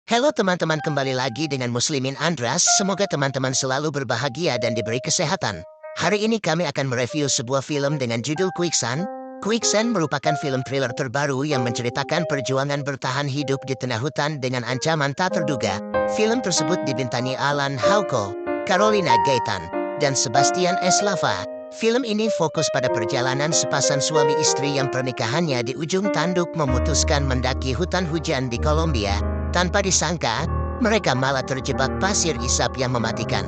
Halo teman-teman, kembali lagi dengan Muslimin Andras. Semoga teman-teman selalu berbahagia dan diberi kesehatan. Hari ini kami akan mereview sebuah film dengan judul Quicksand. Quicksand merupakan film thriller terbaru yang menceritakan perjuangan bertahan hidup di tengah hutan dengan ancaman tak terduga. Film tersebut dibintangi Alan Hauko, Carolina Gaitan, dan Sebastian Eslava. Film ini fokus pada perjalanan sepasang suami istri yang pernikahannya di ujung tanduk memutuskan mendaki hutan hujan di Kolombia. Tanpa disangka, mereka malah terjebak pasir isap yang mematikan.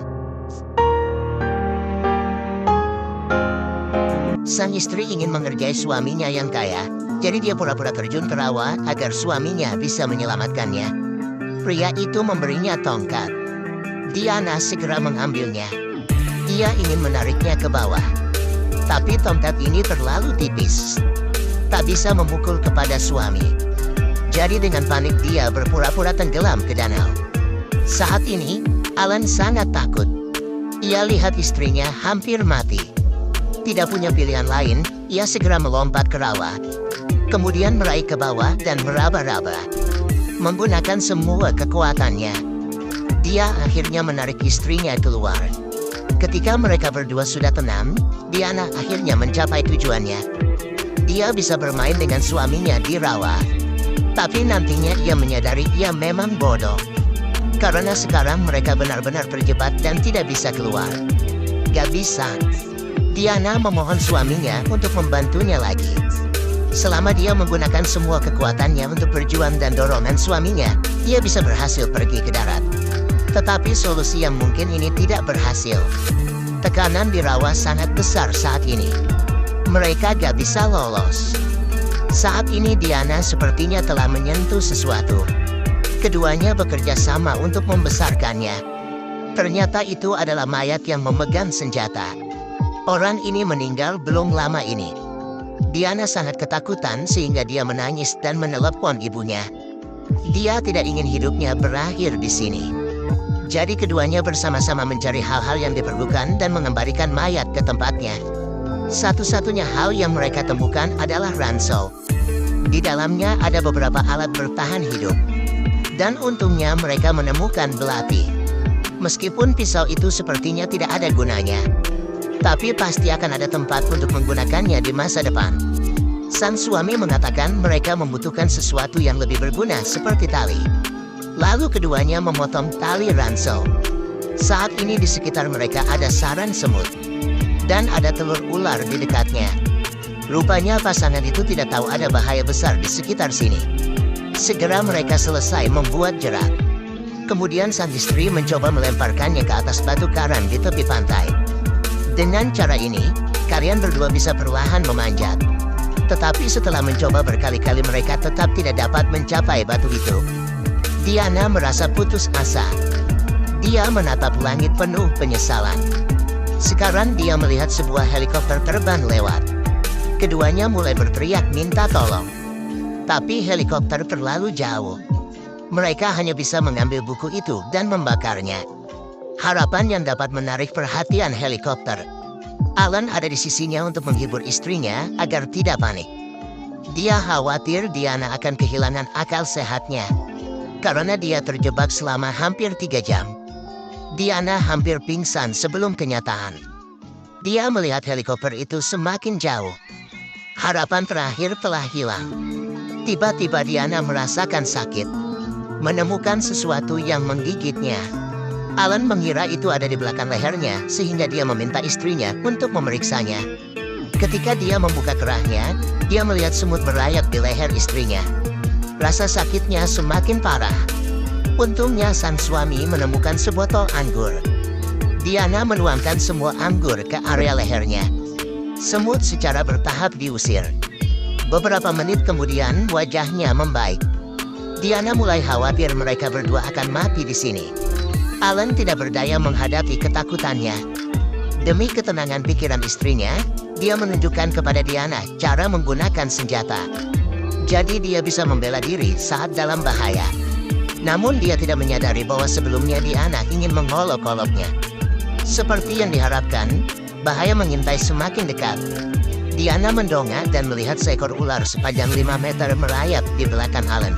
Sang istri ingin mengerjai suaminya yang kaya, jadi dia pura-pura terjun ke rawa agar suaminya bisa menyelamatkannya. Pria itu memberinya tongkat. Diana segera mengambilnya. Ia ingin menariknya ke bawah. Tapi tongkat ini terlalu tipis. Tak bisa memukul kepada suami. Jadi dengan panik dia berpura-pura tenggelam ke danau. Saat ini, Alan sangat takut. Ia lihat istrinya hampir mati. Tidak punya pilihan lain, ia segera melompat ke rawa. Kemudian meraih ke bawah dan meraba-raba. Menggunakan semua kekuatannya. Dia akhirnya menarik istrinya keluar. Ketika mereka berdua sudah tenang, Diana akhirnya mencapai tujuannya. Dia bisa bermain dengan suaminya di rawa. Tapi nantinya ia menyadari ia memang bodoh. Karena sekarang mereka benar-benar terjebak dan tidak bisa keluar. Gak bisa. Diana memohon suaminya untuk membantunya lagi. Selama dia menggunakan semua kekuatannya untuk berjuang dan dorongan suaminya, dia bisa berhasil pergi ke darat. Tetapi solusi yang mungkin ini tidak berhasil. Tekanan di rawa sangat besar saat ini. Mereka gak bisa lolos. Saat ini Diana sepertinya telah menyentuh sesuatu. Keduanya bekerja sama untuk membesarkannya. Ternyata itu adalah mayat yang memegang senjata. Orang ini meninggal belum lama ini. Diana sangat ketakutan sehingga dia menangis dan menelepon ibunya. Dia tidak ingin hidupnya berakhir di sini. Jadi keduanya bersama-sama mencari hal-hal yang diperlukan dan mengembalikan mayat ke tempatnya. Satu-satunya hal yang mereka temukan adalah ransel. Di dalamnya ada beberapa alat bertahan hidup. Dan untungnya mereka menemukan belati. Meskipun pisau itu sepertinya tidak ada gunanya. Tapi pasti akan ada tempat untuk menggunakannya di masa depan. Sang suami mengatakan mereka membutuhkan sesuatu yang lebih berguna seperti tali. Lalu keduanya memotong tali ransel. Saat ini di sekitar mereka ada sarang semut. Dan ada telur ular di dekatnya. Rupanya pasangan itu tidak tahu ada bahaya besar di sekitar sini. Segera mereka selesai membuat jerat. Kemudian sang istri mencoba melemparkannya ke atas batu karang di tepi pantai. Dengan cara ini, kalian berdua bisa perlahan memanjat. Tetapi setelah mencoba berkali-kali mereka tetap tidak dapat mencapai batu itu. Diana merasa putus asa. Dia menatap langit penuh penyesalan. Sekarang dia melihat sebuah helikopter terbang lewat. Keduanya mulai berteriak minta tolong. Tapi helikopter terlalu jauh. Mereka hanya bisa mengambil buku itu dan membakarnya. Harapan yang dapat menarik perhatian helikopter. Alan ada di sisinya untuk menghibur istrinya agar tidak panik. Dia khawatir Diana akan kehilangan akal sehatnya. Karena dia terjebak selama hampir 3 jam. Diana hampir pingsan sebelum kenyataan. Dia melihat helikopter itu semakin jauh. Harapan terakhir telah hilang. Tiba-tiba Diana merasakan sakit. Menemukan sesuatu yang menggigitnya. Alan mengira itu ada di belakang lehernya sehingga dia meminta istrinya untuk memeriksanya. Ketika dia membuka kerahnya, dia melihat semut merayap di leher istrinya. Rasa sakitnya semakin parah. Untungnya sang suami menemukan sebotol anggur. Diana menuangkan semua anggur ke area lehernya. Semut secara bertahap diusir. Beberapa menit kemudian wajahnya membaik. Diana mulai khawatir mereka berdua akan mati di sini. Alan tidak berdaya menghadapi ketakutannya. Demi ketenangan pikiran istrinya, dia menunjukkan kepada Diana cara menggunakan senjata. Jadi dia bisa membela diri saat dalam bahaya. Namun dia tidak menyadari bahwa sebelumnya Diana ingin mengolok-oloknya. Seperti yang diharapkan, bahaya mengintai semakin dekat. Diana mendongak dan melihat seekor ular sepanjang 5 meter merayap di belakang Alan.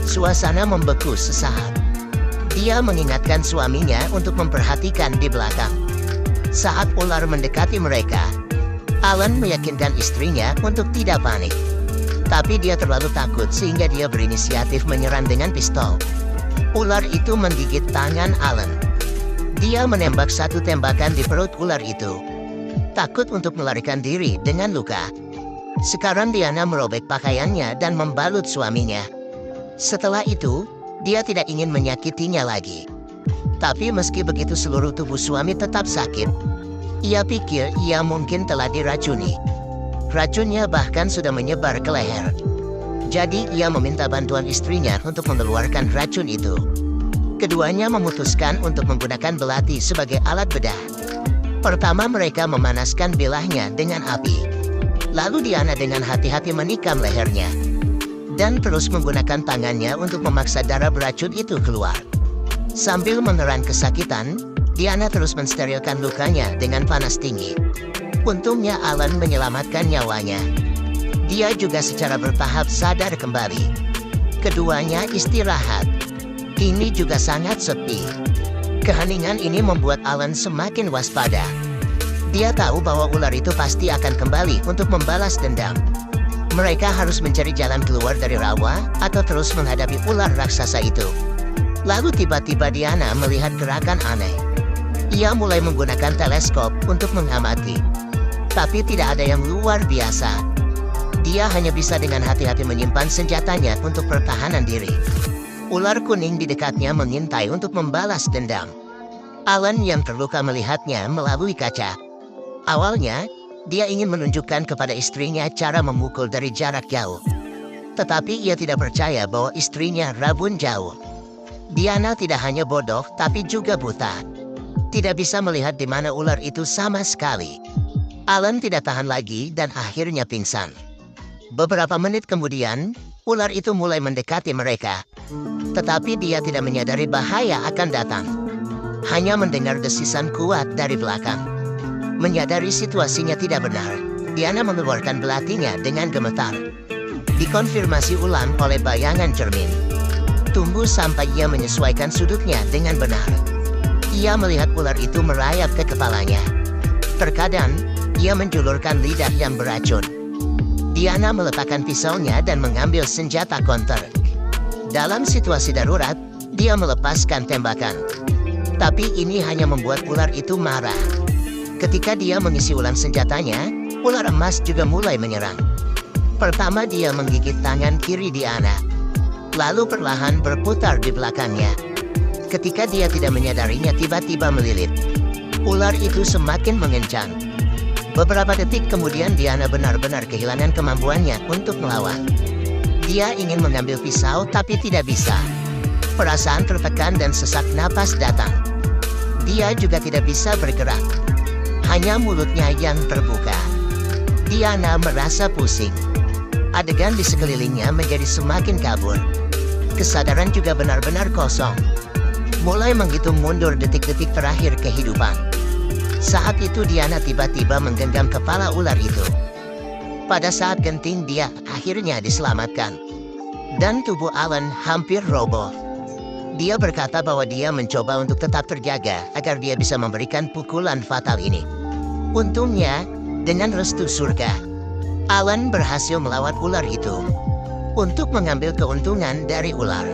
Suasana membeku sesaat. Dia mengingatkan suaminya untuk memperhatikan di belakang. Saat ular mendekati mereka, Alan meyakinkan istrinya untuk tidak panik. Tapi dia terlalu takut sehingga dia berinisiatif menyerang dengan pistol. Ular itu menggigit tangan Alan. Dia menembak satu tembakan di perut ular itu. Takut untuk melarikan diri dengan luka. Sekarang Diana merobek pakaiannya dan membalut suaminya. Setelah itu, dia tidak ingin menyakitinya lagi. Tapi meski begitu seluruh tubuh suami tetap sakit. Ia pikir ia mungkin telah diracuni. Racunnya bahkan sudah menyebar ke leher. Jadi ia meminta bantuan istrinya untuk mengeluarkan racun itu. Keduanya memutuskan untuk menggunakan belati sebagai alat bedah. Pertama mereka memanaskan bilahnya dengan api. Lalu Diana dengan hati-hati menikam lehernya. Dan terus menggunakan tangannya untuk memaksa darah beracun itu keluar. Sambil meneran kesakitan, Diana terus mensterilkan lukanya dengan panas tinggi. Untungnya Alan menyelamatkan nyawanya. Dia juga secara bertahap sadar kembali. Keduanya istirahat. Ini juga sangat sepi. Keheningan ini membuat Alan semakin waspada. Dia tahu bahwa ular itu pasti akan kembali untuk membalas dendam. Mereka harus mencari jalan keluar dari rawa atau terus menghadapi ular raksasa itu. Lalu tiba-tiba Diana melihat gerakan aneh. Ia mulai menggunakan teleskop untuk mengamati. Tapi tidak ada yang luar biasa. Dia hanya bisa dengan hati-hati menyimpan senjatanya untuk pertahanan diri. Ular kuning di dekatnya mengintai untuk membalas dendam. Alan yang terluka melihatnya melalui kaca. Awalnya, dia ingin menunjukkan kepada istrinya cara memukul dari jarak jauh. Tetapi ia tidak percaya bahwa istrinya rabun jauh. Diana tidak hanya bodoh, tapi juga buta. Tidak bisa melihat di mana ular itu sama sekali. Alan tidak tahan lagi dan akhirnya pingsan. Beberapa menit kemudian, ular itu mulai mendekati mereka. Tetapi dia tidak menyadari bahaya akan datang. Hanya mendengar desisan kuat dari belakang. Menyadari situasinya tidak benar, Diana mengeluarkan belatinya dengan gemetar. Dikonfirmasi ulang oleh bayangan cermin. Tunggu sampai ia menyesuaikan sudutnya dengan benar. Ia melihat ular itu merayap ke kepalanya. Terkadang, ia menjulurkan lidah yang beracun. Diana meletakkan pisaunya dan mengambil senjata counter. Dalam situasi darurat, dia melepaskan tembakan. Tapi ini hanya membuat ular itu marah. Ketika dia mengisi ulang senjatanya, ular emas juga mulai menyerang. Pertama dia menggigit tangan kiri Diana. Lalu perlahan berputar di belakangnya. Ketika dia tidak menyadarinya tiba-tiba melilit. Ular itu semakin mengencang. Beberapa detik kemudian Diana benar-benar kehilangan kemampuannya untuk melawan. Dia ingin mengambil pisau tapi tidak bisa. Perasaan tertekan dan sesak napas datang. Dia juga tidak bisa bergerak. Hanya mulutnya yang terbuka. Diana merasa pusing. Adegan di sekelilingnya menjadi semakin kabur. Kesadaran juga benar-benar kosong. Mulai menghitung mundur detik-detik terakhir kehidupan. Saat itu Diana tiba-tiba menggenggam kepala ular itu. Pada saat genting dia akhirnya diselamatkan. Dan tubuh Alan hampir roboh. Dia berkata bahwa dia mencoba untuk tetap terjaga agar dia bisa memberikan pukulan fatal ini. Untungnya, dengan restu surga, Alan berhasil melawan ular itu. Untuk mengambil keuntungan dari ular,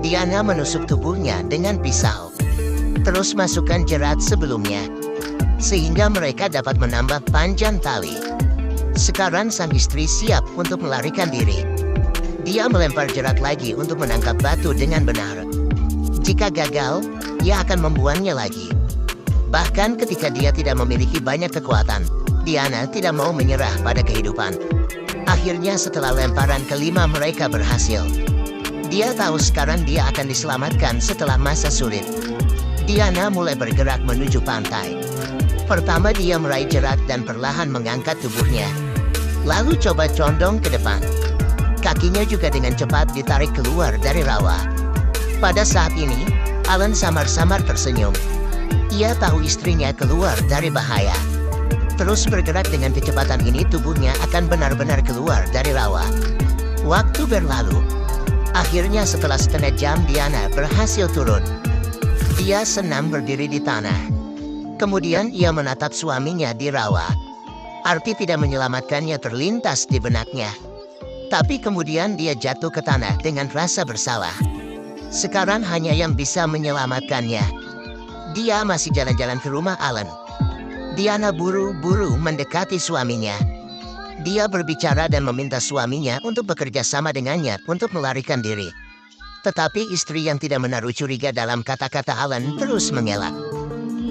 Diana menusuk tubuhnya dengan pisau. Terus masukkan jerat sebelumnya, sehingga mereka dapat menambah panjang tali. Sekarang sang istri siap untuk melarikan diri. Dia melempar jerat lagi untuk menangkap batu dengan benar. Jika gagal, ia akan membuangnya lagi. Bahkan ketika dia tidak memiliki banyak kekuatan, Diana tidak mau menyerah pada kehidupan. Akhirnya setelah lemparan kelima mereka berhasil. Dia tahu sekarang dia akan diselamatkan setelah masa sulit. Diana mulai bergerak menuju pantai. Pertama dia meraih jerat dan perlahan mengangkat tubuhnya. Lalu coba condong ke depan. Kakinya juga dengan cepat ditarik keluar dari rawa. Pada saat ini, Alan samar-samar tersenyum. Ia tahu istrinya keluar dari bahaya. Terus bergerak dengan kecepatan ini tubuhnya akan benar-benar keluar dari rawa. Waktu berlalu. Akhirnya setelah setengah jam Diana berhasil turun. Dia senang berdiri di tanah. Kemudian ia menatap suaminya di rawa. Arti tidak menyelamatkannya terlintas di benaknya. Tapi kemudian dia jatuh ke tanah dengan rasa bersalah. Sekarang hanya yang bisa menyelamatkannya. Dia masih jalan-jalan ke rumah Alan. Diana buru-buru mendekati suaminya. Dia berbicara dan meminta suaminya untuk bekerja sama dengannya untuk melarikan diri. Tetapi istri yang tidak menaruh curiga dalam kata-kata Alan terus mengelak.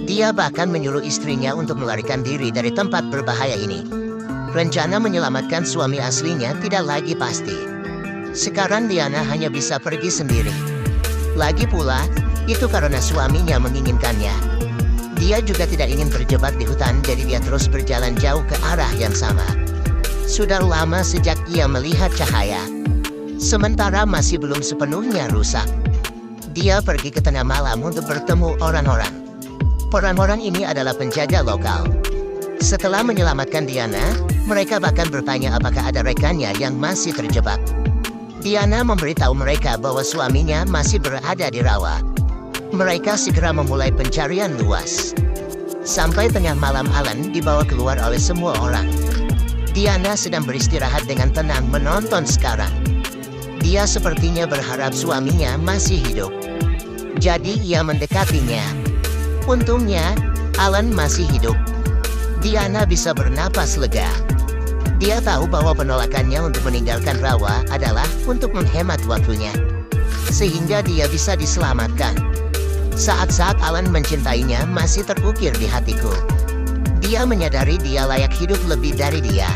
Dia bahkan menyuruh istrinya untuk melarikan diri dari tempat berbahaya ini. Rencana menyelamatkan suami aslinya tidak lagi pasti. Sekarang Diana hanya bisa pergi sendiri. Lagi pula, itu karena suaminya menginginkannya. Dia juga tidak ingin terjebak di hutan, jadi dia terus berjalan jauh ke arah yang sama. Sudah lama sejak ia melihat cahaya. Sementara masih belum sepenuhnya rusak. Dia pergi ke tengah malam untuk bertemu orang-orang. Orang-orang ini adalah penjaga lokal. Setelah menyelamatkan Diana, mereka bahkan bertanya apakah ada rekannya yang masih terjebak. Diana memberitahu mereka bahwa suaminya masih berada di rawa. Mereka segera memulai pencarian luas. Sampai tengah malam Alan dibawa keluar oleh semua orang. Diana sedang beristirahat dengan tenang menonton sekarang. Dia sepertinya berharap suaminya masih hidup. Jadi ia mendekatinya. Untungnya, Alan masih hidup. Diana bisa bernapas lega. Dia tahu bahwa penolakannya untuk meninggalkan rawa adalah untuk menghemat waktunya. Sehingga dia bisa diselamatkan. Saat-saat Alan mencintainya masih terukir di hatiku. Dia menyadari dia layak hidup lebih dari dia.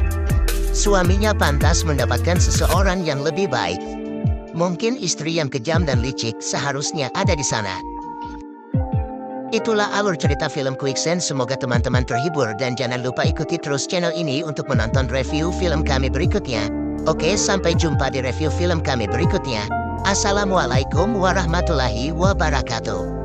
Suaminya pantas mendapatkan seseorang yang lebih baik. Mungkin istri yang kejam dan licik seharusnya ada di sana. Itulah alur cerita film Quicksand. Semoga teman-teman terhibur dan jangan lupa ikuti terus channel ini untuk menonton review film kami berikutnya. Oke, sampai jumpa di review film kami berikutnya. Assalamualaikum warahmatullahi wabarakatuh.